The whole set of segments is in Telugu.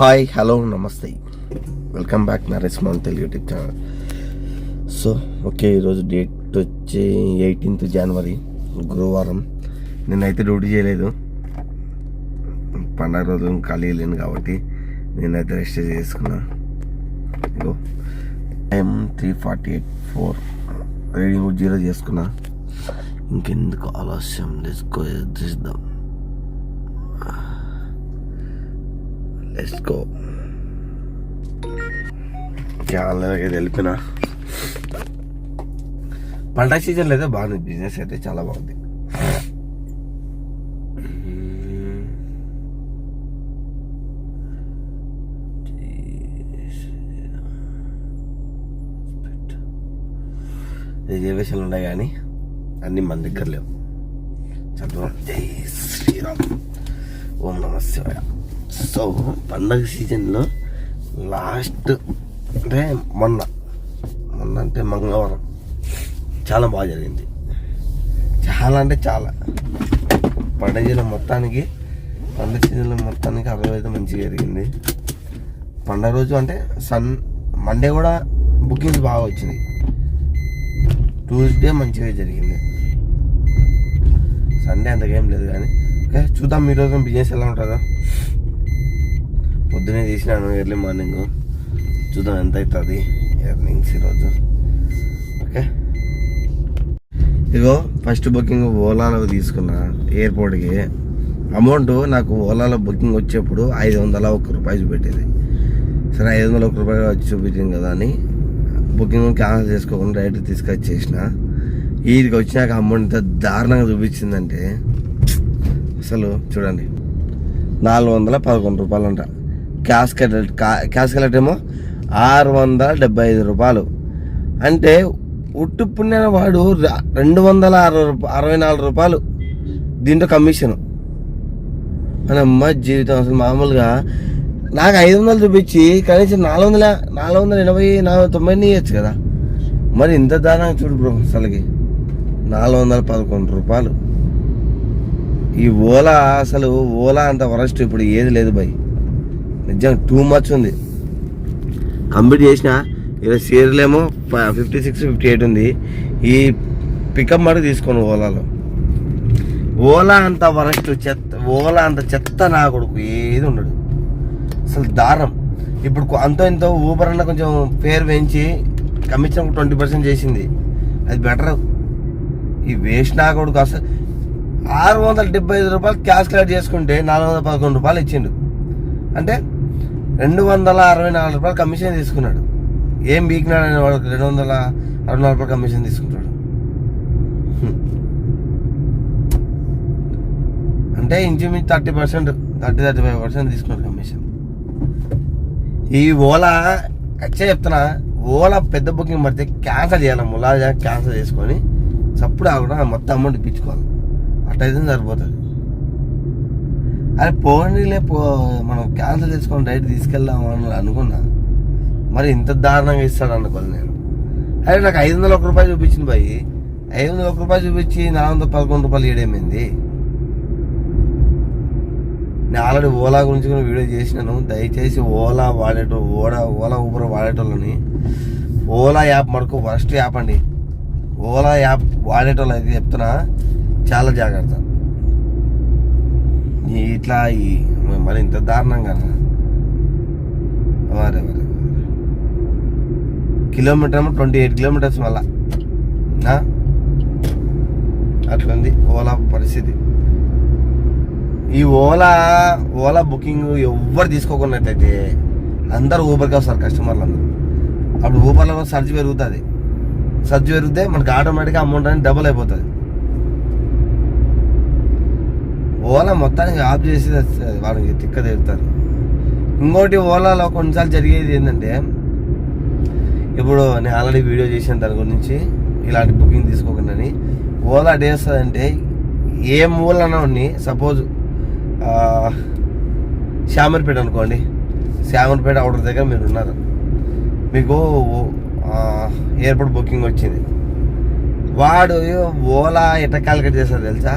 హాయ్, హలో, నమస్తే, వెల్కమ్ బ్యాక్ నరేష్ మౌన్ Telugu YouTube channel. So okay, ఈరోజు డేట్ వచ్చి 18th జనవరి గురువారం. నేనైతే డ్యూటీ చేయలేదు, పండగ రోజు ఖాళీ వెళ్ళాను కాబట్టి నేనైతే రెస్ట్ చేసుకున్నా. ఇగో టైం 3:48 రీడింగ్ 0 చేసుకున్నా. ఇంకెందుకు ఆలస్యం, చేద్దాం. Let's go. చాలా వెళ్ళిపోయినా. పండగ సీజన్లో అయితే బాగుంది, బిజినెస్ అయితే చాలా బాగుంది. రిజర్వేషన్లు ఉన్నాయి కానీ అన్నీ మన దగ్గర లేవు. చదువు. జై శ్రీరామ్, ఓం నమ శివాయ. సో పండగ సీజన్లో లాస్ట్ అంటే మొన్న అంటే మంగళవారం చాలా బాగా జరిగింది. చాలా అంటే చాలా. పండగ సీజన్లో మొత్తానికి 60 అయితే మంచిగా జరిగింది. పండగ రోజు అంటే మండే కూడా బుకింగ్స్ బాగా వచ్చినాయి. ట్యూస్డే మంచిగా జరిగింది. సండే అంతకేం లేదు కానీ ఓకే, చూద్దాం ఈరోజు బిజినెస్ ఎలా ఉంటుందో. పొద్దునే తీసినాను ఎర్లీ మార్నింగ్, చూద్దాం ఎంత అవుతుంది ఎర్నింగ్స్ ఈరోజు. ఓకే, ఇగో ఫస్ట్ బుకింగ్ ఓలాలో తీసుకున్నా. ఎయిర్పోర్ట్కి అమౌంట్ నాకు ఓలాలో బుకింగ్ వచ్చేప్పుడు 501 రూపాయలు చూపెట్టేది. సరే 501 రూపాయలు వచ్చి చూపించింది కదా అని బుకింగ్ క్యాన్సిల్ చేసుకోకుండా డైరెక్ట్ తీసుకొచ్చేసిన. వీడికి వచ్చినాక అమౌంట్ ఇంత దారుణంగా చూపించిందంటే అసలు చూడండి, 411 రూపాయలు అంట. క్యాష్ కలెక్ట్ ఏమో 675 రూపాయలు. అంటే ఉట్టు పుణ్యాన వాడు 264 రూపాయలు దీంట్లో కమిషను. మన అమ్మ జీవితం అసలు మామూలుగా నాకు 500 చూపించి కనీసం 480 490 ఇవ్వచ్చు కదా. మరి ఇంత దారుణంగా చూడు బ్రో, అసలుకి 411 రూపాయలు. ఈ ఓలా అంత వరస్ట్ ఇప్పుడు ఏది లేదు భయ్, నిజంగా టూ మచ్ ఉంది. కంప్లీట్ చేసిన ఇలా షేర్లేమో 56, 58 ఉంది. ఈ పికప్ మటుకు తీసుకోను ఓలాలో. ఓలా అంత వరస్ట్ ఓలా అంత చెత్త నా కొడుకు ఏది ఉండడు అసలు, దారుణం. ఇప్పుడు ఇంతో ఊబర్ అన్న కొంచెం పేరు పెంచి కమిషన్ 20% చేసింది, అది బెటర్. ఈ వేస్ట్ నా కొడుకు అసలు 675 రూపాయలు క్యాష్ కలెక్ట్ చేసుకుంటే 411 రూపాయలు ఇచ్చిండు. అంటే 264 రూపాయలు కమిషన్ తీసుకున్నాడు. ఏం బీకినాడు అనే వాడు 264 రూపాయలు కమిషన్ తీసుకుంటాడు. అంటే ఇంచుమించు 30-35% తీసుకున్నాడు కమిషన్. ఈ ఓలా యాక్చువల్గా చెప్తున్నా, ఓలా పెద్ద బుకింగ్ పడితే క్యాన్సిల్ చేయాలి. ములాజా క్యాన్సిల్ చేసుకొని సప్పుడు ఆకుండా మొత్తం అమౌంట్ ఇప్పించుకోవాలి. అట్లయితే సరిపోతుంది. అరే పోనీలే, మనం క్యాన్సిల్ చేసుకొని డైరెక్ట్ తీసుకెళ్దాం అని అనుకున్నా. మరి ఇంత దారుణంగా ఇస్తాడు అనుకోవాలి నేను. అరే నాకు 501 రూపాయలు చూపించింది భయ్. 501 రూపాయలు చూపించి 411 రూపాయలు ఇవ్వడమేంది. నేను ఆల్రెడీ ఓలా గురించి కూడా వీడియో చేసినాను. దయచేసి ఓలా ఊబర్ వాడేటోళ్ళని, ఓలా యాప్ మటుకు వరస్ట్ యాప్ అండి. ఓలా యాప్ వాడేటోళ్ళు అయితే చెప్తున్నా చాలా జాగ్రత్త. ఇట్లా మరి ఇంత దారుణంగా కిలోమీటర్ 28 కిలోమీటర్స్ మళ్ళా అట్లుంది ఓలా పరిస్థితి. ఈ ఓలా బుకింగ్ ఎవ్వరు తీసుకోకున్నట్లయితే అందరూ ఊబర్కి వస్తారు కస్టమర్లు అందరూ. అప్పుడు ఊబర్లో సర్చ్ పెరిగితే మనకి ఆటోమేటిక్గా అమౌంట్ అనేది డబుల్ అయిపోతుంది. ఓలా మొత్తానికి ఆఫ్ చేసి వాళ్ళకి తిక్క తిరుగుతారు. ఇంకోటి ఓలాలో కొన్నిసార్లు జరిగేది ఏంటంటే, ఇప్పుడు నేను ఆల్రెడీ వీడియో చేసిన దాని గురించి ఇలాంటి బుకింగ్ తీసుకోకుండా ఓలా అంటే చేస్తుందంటే, ఏ మూలన ఉన్ని సపోజ్ శామర్పేట అనుకోండి, శామర్పేట అవుటర్ దగ్గర మీరు ఉన్నారు, మీకు ఎయిర్పోర్ట్ బుకింగ్ వచ్చింది. వాడు ఓలా ఎట్లా క్యాలిక్యులేట్ చేస్తాడు తెలుసా?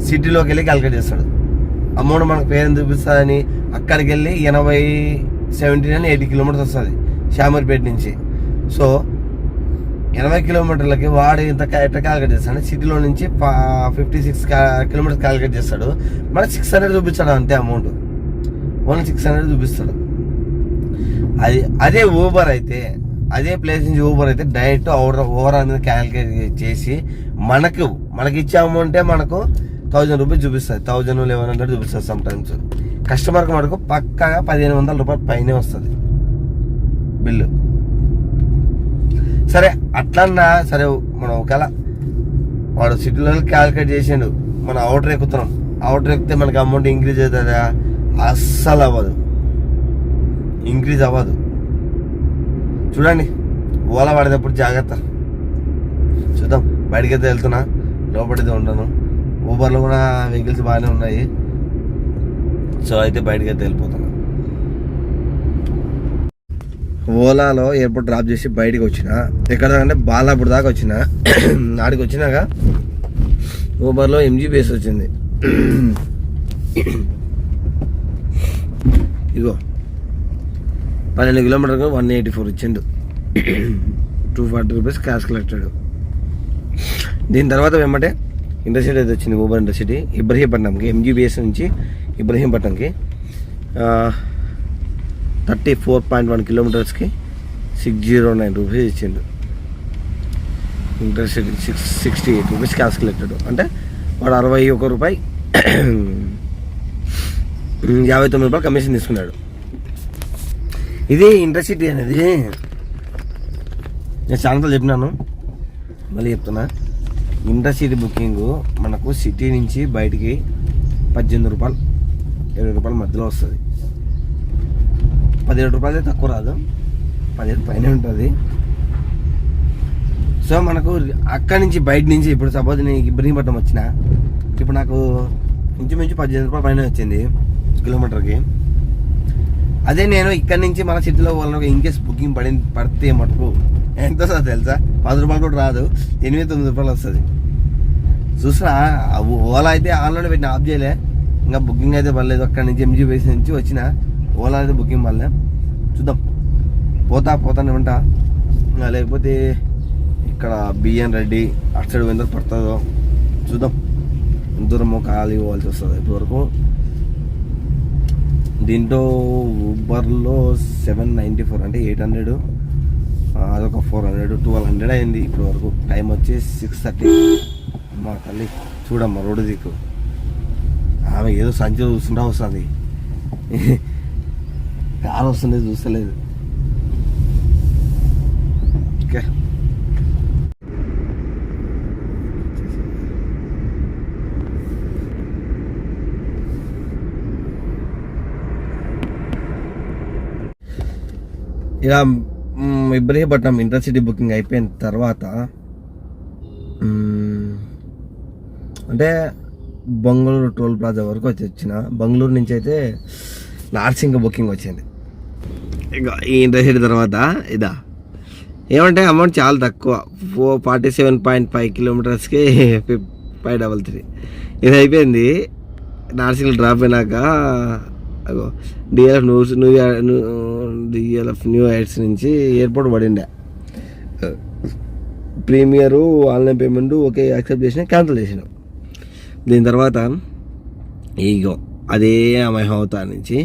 సిటీలోకి వెళ్ళి క్యాలిక్యులేట్ చేస్తాడు. అమౌంట్ మనకు పేరు చూపిస్తుందని అక్కడికి వెళ్ళి 80 కిలోమీటర్స్ వస్తుంది షామీర్పేట నుంచి. సో 80 కిలోమీటర్లకి వాడు ఇంత ఎట్లా క్యాలిక్యులేట్ చేస్తాడు, సిటీలో నుంచి 56 కిలోమీటర్స్ క్యాలిక్యులేట్ చేస్తాడు, మనకి 600 చూపిస్తాడు అంతే అమౌంట్, ఓన్లీ 600 చూపిస్తాడు. అదే ఊబర్ అయితే, అదే ప్లేస్ నుంచి ఊబర్ అయితే డైరెక్ట్ ఓవరాల్ మీద క్యాలిక్యులేట్ చేసి మనకి ఇచ్చే అమౌంటే మనకు 1000 రూపీస్ చూపిస్తుంది, 1100 చూపిస్తుంది సమ్ టైమ్స్. కస్టమర్కి మనకు పక్కాగా 1500 రూపాయలు పైనే వస్తుంది బిల్లు. సరే అట్లన్నా సరే, మనం ఒకవేళ వాడు సిటీలో క్యాలిక్యులేట్ చేసిండు, మనం అవుటర్ ఎక్కుతున్నాం, అవుటర్ ఎక్కితే మనకి అమౌంట్ ఇంక్రీజ్ అవుతుందా? అస్సలు అవ్వదు, ఇంక్రీజ్ అవ్వదు. చూడండి, ఓలా పడేటప్పుడు జాగ్రత్త. చూద్దాం, బయటకైతే వెళ్తున్నా, లోపలితే ఉండను. ఊబర్లో కూడా వెహికల్స్ బాగానే ఉన్నాయి. సో అయితే బయటకైతే వెళ్ళిపోతున్నా. ఓలాలో ఎయిర్పోర్ట్ డ్రాప్ చేసి బయటకు వచ్చిన, ఎక్కడ అంటే బాలాపూర్ దాకా వచ్చిన. ఆడికి వచ్చినాక ఊబర్లో MGBS వచ్చింది. ఇగో 12 కిలోమీటర్కి 184 ఇచ్చిండు, 240 రూపీస్ క్యాష్ కలెక్టెడ్. దీని తర్వాత వెంబటే ఇంటర్సిటీ అయితే వచ్చింది, ఊబర్ ఇంటర్సిటీ ఇబ్రహీంపట్నంకి, MGBS నుంచి ఇబ్రహీంపట్నంకి 34.1 కిలోమీటర్స్కి 609 రూపీస్ ఇచ్చిండు. Intercity 68 rupees cash collected. అంటే వాడు 61 రూపాయి 59 రూపాయలు కమిషన్ తీసుకున్నాడు. ఇది ఇంటర్సిటీ అనేది నేను చాలా చెప్పినాను, మళ్ళీ చెప్తున్నా. ఇంటర్సిటీ బుకింగ్ మనకు సిటీ నుంచి బయటికి 18 రూపాయలు 20 రూపాయల మధ్యలో వస్తుంది. 17 రూపాయలు తక్కువ రాదు, 17 పైన ఉంటుంది. సో మనకు అక్కడి నుంచి బయట నుంచి ఇప్పుడు సపోజ్ నేను ఇబ్రహీంపట్నం వచ్చిన, ఇప్పుడు నాకు ఇంచుమించు 18 రూపాయలు పైన వచ్చింది కిలోమీటర్కి. అదే నేను ఇక్కడ నుంచి మన సిటీలో వాళ్ళకి ఇన్కేస్ బుకింగ్ పడితే మటుకు ఎంత వస్తుంది తెలుసా? 10 రూపాయలు కూడా రాదు, 8-9 రూపాయలు వస్తుంది. చూసినా ఓలా అయితే ఆన్లైన్ పెట్టిన, ఆఫ్ చేయలే, ఇంకా బుకింగ్ అయితే పడలేదు. అక్కడి నుంచి MGBS నుంచి వచ్చిన ఓలా అయితే బుకింగ్ పడలే. చూద్దాం, పోతానే ఉంటా. లేకపోతే ఇక్కడ BN రెడ్డి అటు సైడ్ వెందరు పడుతుందో చూద్దాం. దూరమో ఖాళీ పోవాల్సి వస్తుంది. ఇప్పటివరకు దీంట్లో ఊబర్లో 794 అంటే 800, అదొక 400, 1200 అయింది ఇప్పటి వరకు. టైం వచ్చి 6:30. మా తల్లి చూడమ్మా రోడ్డు దిక్కు, ఆమె ఏదో సంచిలో చూస్తుంటా వస్తుంది, కారు వస్తుంది చూస్తలేదు. ఓకే, ఇలా ఇబ్రహీంపట్నం ఇంటర్సిటీ బుకింగ్ అయిపోయిన తర్వాత అంటే బెంగళూరు టోల్ ప్లాజా వరకు వచ్చిన. బెంగళూరు నుంచి అయితే నార్సింగ్ బుకింగ్ వచ్చింది. ఇక ఈ ఇంటర్సిటీ తర్వాత ఇదా ఏమంటే అమౌంట్ చాలా తక్కువ, 47.5 కిలోమీటర్స్కి 533. ఇది అయిపోయింది. నార్సింగ్ డ్రాప్ అయినాక అగో DLF న్యూ హైట్స్ నుంచి ఎయిర్పోర్ట్ పడిండే. Premier online payment okay accept చేసిన, క్యాన్సిల్ చేసిన. దీని తర్వాత ఇగో అదే అమైహవతా నుంచి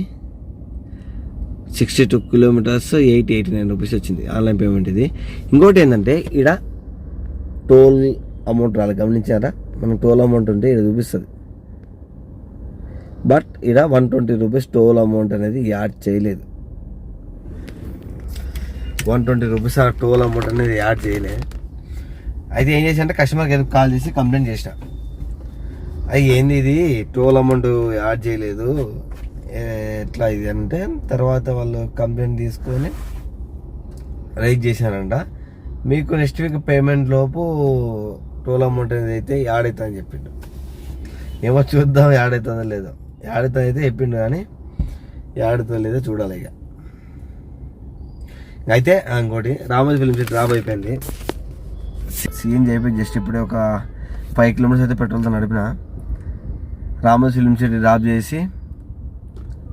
62 కిలోమీటర్స్ 89 రూపీస్ వచ్చింది ఆన్లైన్ పేమెంట్. ఇది ఇంకోటి ఏంటంటే ఇక్కడ టోల్ అమౌంట్ రాలి, గమనించారా? మనకు టోల్ అమౌంట్ ఉంటే ఇక్కడ చూపిస్తుంది, బట్ ఇక్కడ 120 రూపీస్ టోల్ అమౌంట్ అనేది యాడ్ చేయలేదు. 120 రూపీస్ ఆ టోల్ అమౌంట్ అనేది యాడ్ చేయలేదు. అయితే ఏం చేసి అంటే కస్టమర్కి కాల్ చేసి కంప్లైంట్ చేసిన, అది ఏంది ఇది టోల్ అమౌంట్ యాడ్ చేయలేదు ఎట్లా ఇది అంటే, తర్వాత వాళ్ళు కంప్లైంట్ తీసుకొని రైజ్ చేశానంట. మీకు నెక్స్ట్ వీక్ పేమెంట్ లోపు టోల్ అమౌంట్ అనేది అయితే యాడ్ అవుతుందని చెప్పిండు. ఏమో చూద్దాం యాడ్ అవుతుందో లేదో. యాడ్ అవుతుంది అయితే చెప్పిండు, కానీ యాడ్ అవుతుందో లేదో చూడాలి. ఇక అయితే ఇంకోటి రామోజీ ఫిల్మ్ సిటీ డ్రాప్ అయిపోయింది. CNG అయిపోయి జస్ట్ ఇప్పుడే ఒక 5 కిలోమీటర్స్ అయితే పెట్రోల్తో నడిపిన. రామోజీ ఫిల్మ్ సిటీ డ్రాప్ చేసి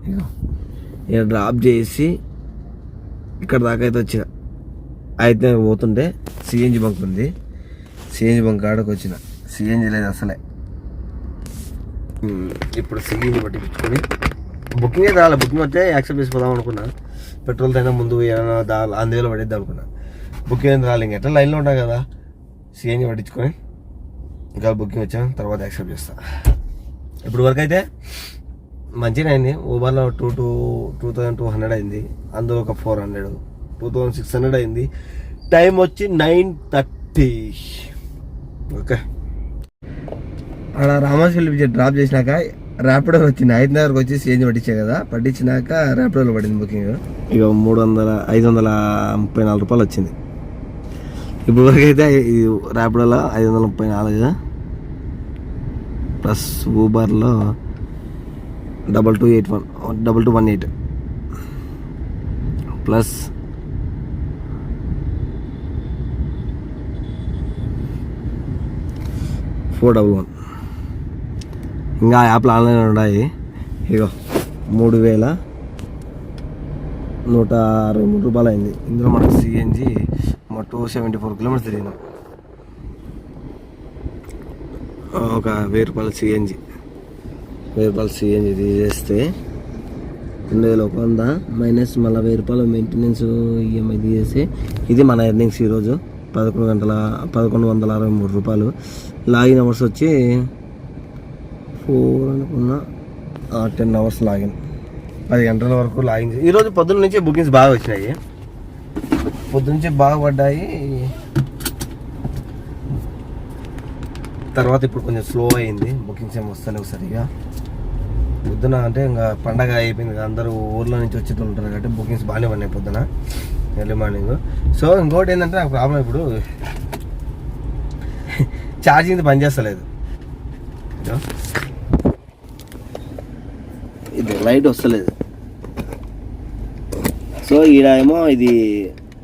ఇగో ఇక్కడ డ్రాప్ చేసి ఇక్కడ దాకా అయితే వచ్చిన. అయితే పోతుంటే సిఎన్జి బంక్ ఉంది, సిఎన్జి బంక్ కాడకు వచ్చిన. సిఎన్జి లేదు అసలే. ఇప్పుడు సిఎన్జి పట్టించుకొని బుకింగ్ అయితే రాలే. బుకింగ్ వస్తే యాక్సెప్ట్ చేసుకోదాం అనుకున్నా. పెట్రోల్ తైనా ముందు అందులో పడేద్దాం అనుకున్నా. బుకింగ్ అయితే రాలి. ఎట్లా లైన్లో ఉంటాం కదా, సిఎన్జి పట్టించుకొని ఇంకా బుకింగ్ వచ్చాను, తర్వాత యాక్సెప్ట్ చేస్తా. ఇప్పుడు వరకు అయితే మంచిగా అయింది. ఊబర్లో 2200 అయింది, అందులో ఒక 400, 2600 అయింది. టైం వచ్చి 9:30. ఓకే, అక్కడ రామాశ్వల్లి డ్రాప్ చేసినాక ర్యాపిడో వచ్చింది. 5:30 వచ్చి సిఎన్జి పట్టించే కదా, పట్టించినాక ర్యాపిడోలో పడింది బుకింగ్. ఇక 534 రూపాయలు వచ్చింది. ఇప్పుడు వరకు అయితే ర్యాపిడోలో 534 ప్లస్ ఊబర్లో 2218 ప్లస్ 411. ఇంకా యాప్లు ఆన్లైన్ ఉన్నాయి. ఇగో 3163 రూపాయలు అయింది. ఇందులో మనకు సిఎన్జి 274 కిలోమీటర్స్ తిరిగినాం. ఒక 1000 రూపాయల సిఎన్జి, 1000 రూపాయలు సిఎన్జి తీసేస్తే 2100 మైనస్ మళ్ళీ 1000 రూపాయలు మెయింటెనెన్స్ ఈఎంఐ తీసేస్తే ఇది మన ఎర్నింగ్స్ ఈరోజు 1163 రూపాయలు. లాగిన్ అవర్స్ వచ్చి 4 అనుకున్నా, 10 అవర్స్ లాగిన్, 10 గంటల వరకు లాగిన్. ఈరోజు పొద్దున్న నుంచి బుకింగ్స్ బాగా వచ్చినాయి, పొద్దున్నుంచి బాగా పడ్డాయి. తర్వాత ఇప్పుడు కొంచెం స్లో అయింది, బుకింగ్స్ ఏమి వస్తలేవు సరిగా. పొద్దున అంటే ఇంకా పండగ అయిపోయింది, అందరూ ఊర్లో నుంచి వచ్చి ఉంటారు కాబట్టి బుకింగ్స్ బాగానే పడినాయి పొద్దున ఎర్లీ మార్నింగ్. సో ఇంకోటి ఏంటంటే నాకు ప్రాబ్లం, ఇప్పుడు ఛార్జింగ్ పనిచేస్తలేదు. ఇది లైట్ వస్తలేదు. సో ఈడ ఏమో ఇది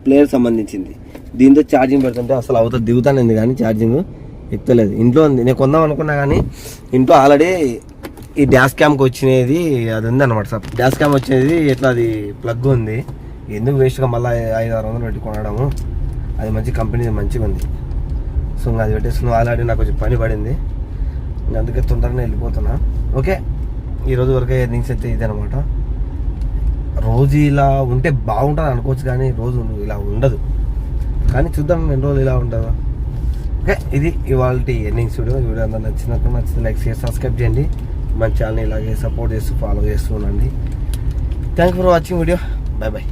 ప్లేయర్ సంబంధించింది, దీంతో ఛార్జింగ్ పెడుతుంటే అసలు అవుతుంది, దిగుతానంది కానీ ఛార్జింగ్ ఎక్కలేదు. ఇంట్లో ఉంది, నేను కొందాం అనుకున్నా కానీ ఇంట్లో ఆల్రెడీ ఈ డాష్ క్యామ్కి వచ్చినది అది ఉంది అనమాట. సార్ డాష్ క్యామ్ వచ్చేది ఎట్లా, అది ప్లగ్ ఉంది, ఎందుకు వేస్ట్గా మళ్ళీ 500-600 పెట్టి కొనడము, అది మంచి కంపెనీ మంచిగా ఉంది. సో ఇంకా అది పెట్టేస్తున్నాను. ఆల్రెడీ నాకు కొంచెం పని పడింది, అందుకే తొందరగా వెళ్ళిపోతున్నా. ఓకే, ఈరోజు వరకు ఎర్నింగ్స్ అయితే ఇది అనమాట. రోజు ఇలా ఉంటే బాగుంటుంది అనుకోవచ్చు కానీ రోజు ఇలా ఉండదు, కానీ చూద్దాం ఎన్ని రోజులు ఇలా ఉంటుందో. ఓకే, ఇది ఇవాళ ఎర్నింగ్స్ వీడియో అందరూ నచ్చితే లైక్ షేర్ సబ్స్క్రైబ్ చేయండి. మన ఛానల్ని ఇలాగే సపోర్ట్ చేస్తూ ఫాలో చేస్తూ ఉండండి. Thank for watching video. Bye bye.